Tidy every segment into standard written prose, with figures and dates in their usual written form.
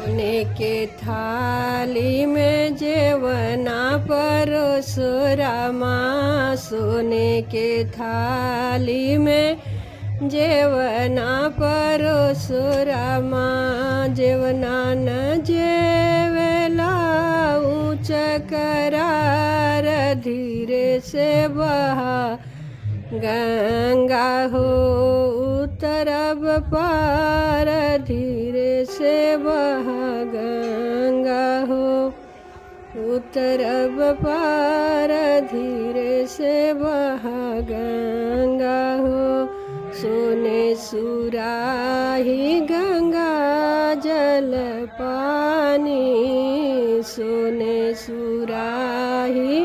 सोने के थाली में जेवना परोसो रामा, सोने के थाली में जेवना परोसो रामा। जेवना न जेवेला ऊंच करार, धीरे से बहा गंगा हो उतरब पार, धीरे से बहा गंगा हो उतरब पार, धीरे से बहा गंगा हो। सोने सुराही गंगा जल पानी, सोने सुराही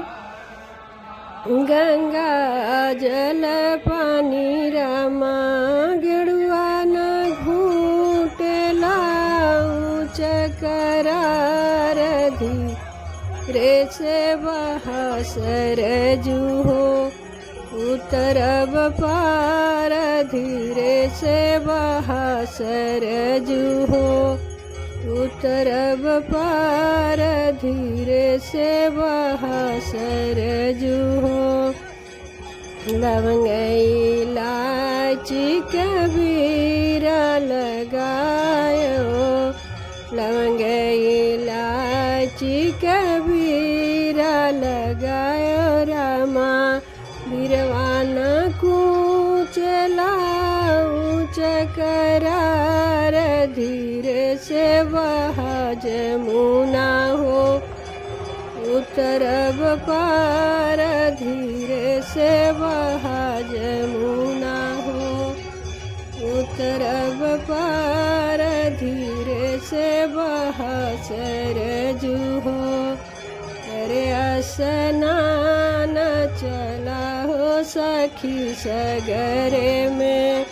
गंगा जल पानी रामा। गेड़ुआ न घूटेला ऊंच करार, धीरे से बहा सरजू हो उतरब पार, धीरे से बहा सरजू हो उतरब पार, धीरे से बहा सरजू हो। लवंग इलायची कबीरा लगायो, लवंग इलायची कबीरा लगायो रामा। बिरवाना कूचला ऊंच करार, धीरे से बहा जमुना हो उतरब पार, धीरे से बहा जमुना हो उतरब पार, धीरे से बहा सरजू हो। करे स्नान चला हो सखी सगरे में,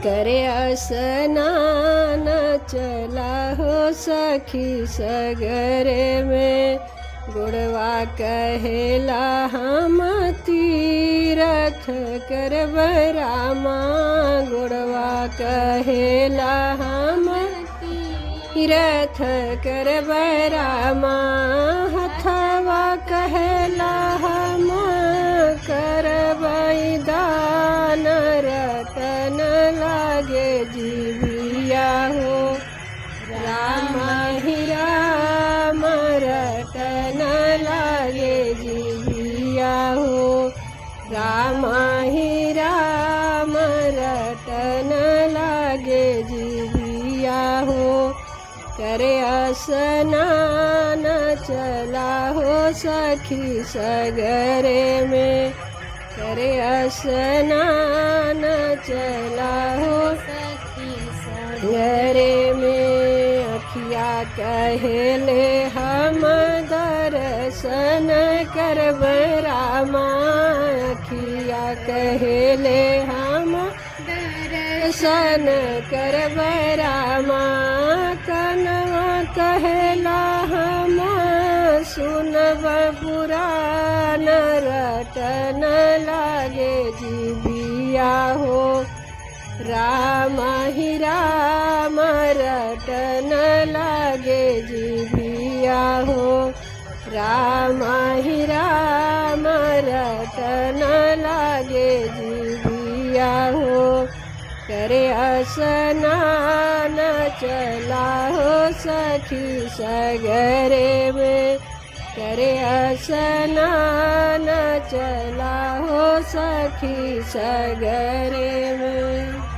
करे स्नान चला हो सखी सगरे में। गुड़वा कहेला हम तीरथ करब रामा, गुड़वा कहेला हम तीरथ करब रामा। हथवा कहेला हम करब दान, रतन लागे जीविया हो रामा ही राम, रतन लागे जीविया हो रामा ही राम, रतन लागे जीविया हो। करे स्नान चला हो सखी सगरे में, करे स्नान चला हो सखी सगरे में। अखिया कहेले हम दर्शन करब रामा, अखिया कहेले हम दर्शन करब रामा। कनवा कहेला हम सुनब पुराण, रटन लागे जीविया हो रामा ही राम, रटन लागे जीविया हो रामा ही राम, रटन लागे जीविया हो। करे स्नान चला हो सखी सगरे में, करे स्नान चला हो सखी सगरे में।